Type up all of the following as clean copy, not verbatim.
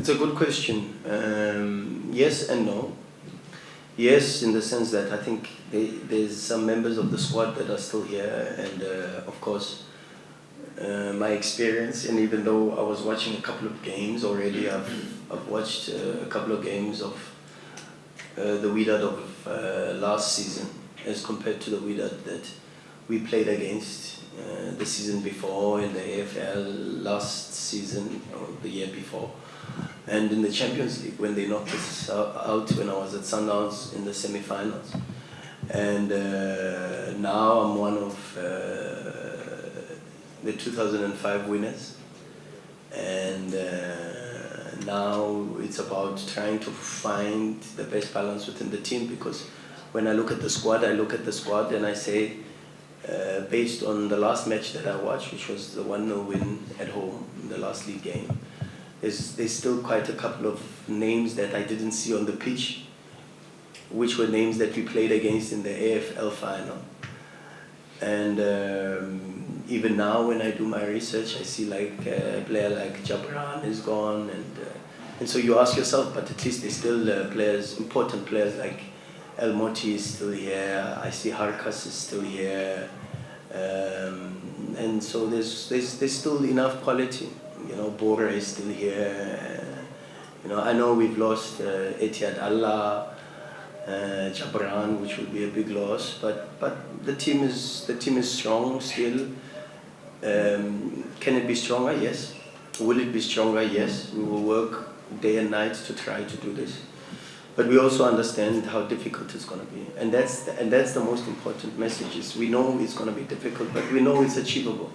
It's a good question. Yes and no. Yes, in the sense that I think there's some members of the squad that are still here, and of course, my experience. And even though I was watching a couple of games already, I've watched a couple of games of the Widad of last season as compared to the Widad that we played against the season before in the AFL last season or the year before. And in the Champions League, when they knocked us out when I was at Sundowns in the semi-finals. And now I'm one of the 2005 winners. And now it's about trying to find the best balance within the team, because when I look at the squad, and I say, based on the last match that I watched, which was the 1-0 win at home, the last league game, there's still quite a couple of names that I didn't see on the pitch, which were names that we played against in the AFL final. And even now when I do my research, I see like a player like Jabran is gone, and so you ask yourself, but at least there's still players, important players like El Moti is still here, I see Harkas is still here, and so there's still enough quality. You know, Bora is still here. You know, I know we've lost Etihad Allah, Jabran, which would be a big loss, but the team is strong still. Can it be stronger? Yes. Will it be stronger? Yes. We will work day and night to try to do this, but we also understand how difficult it's going to be, and that's the most important message. Is we know it's going to be difficult, but we know it's achievable.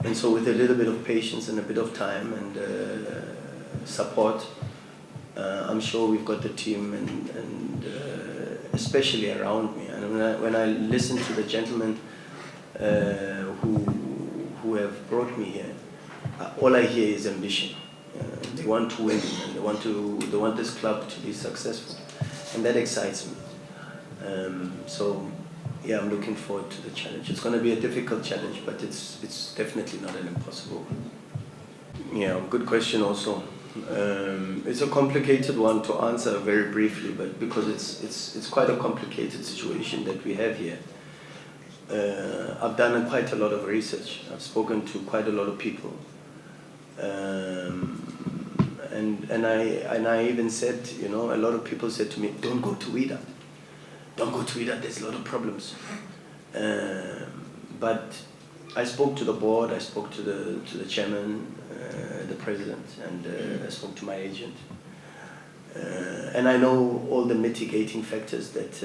And so with a little bit of patience and a bit of time and support, I'm sure we've got the team and especially around me. And when I listen to the gentlemen who have brought me here, all I hear is ambition. They want to win, and they want this club to be successful, and that excites me. So. Yeah, I'm looking forward to the challenge. It's going to be a difficult challenge, but it's definitely not an impossible one. Yeah, good question also. It's a complicated one to answer very briefly, but because it's quite a complicated situation that we have here. I've done quite a lot of research. I've spoken to quite a lot of people, and I even said, you know, a lot of people said to me, "Don't go to Widad. Don't go to Widad, there's a lot of problems." But I spoke to the board, I spoke to the chairman, the president, and I spoke to my agent. And I know all the mitigating factors that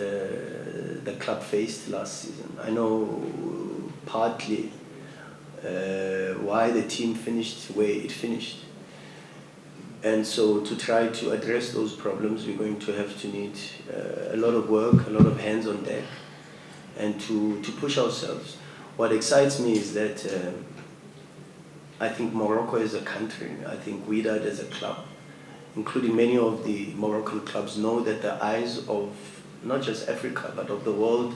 the club faced last season. I know partly why the team finished the way it finished. And so to try to address those problems, we're going to have to need a lot of work, a lot of hands on deck, and to push ourselves. What excites me is that I think Morocco as a country, I think Widad as a club, including many of the Moroccan clubs, know that the eyes of not just Africa, but of the world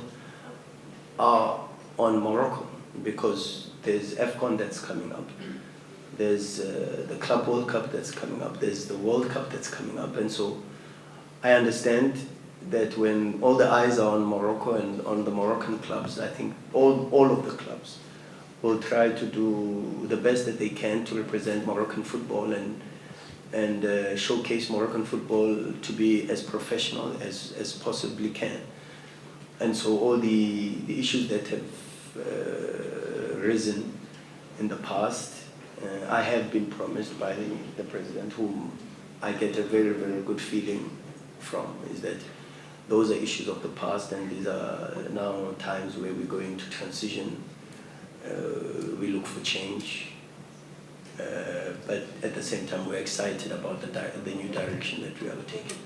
are on Morocco, because there's AFCON that's coming up. There's the Club World Cup that's coming up. There's the World Cup that's coming up. And so I understand that when all the eyes are on Morocco and on the Moroccan clubs, I think all of the clubs will try to do the best that they can to represent Moroccan football and showcase Moroccan football to be as professional as possibly can. And so all the issues that have risen in the past, I have been promised by the president, whom I get a very, very good feeling from, is that those are issues of the past, and these are now times where we're going to transition. We look for change, but at the same time we're excited about the new direction that we are taking.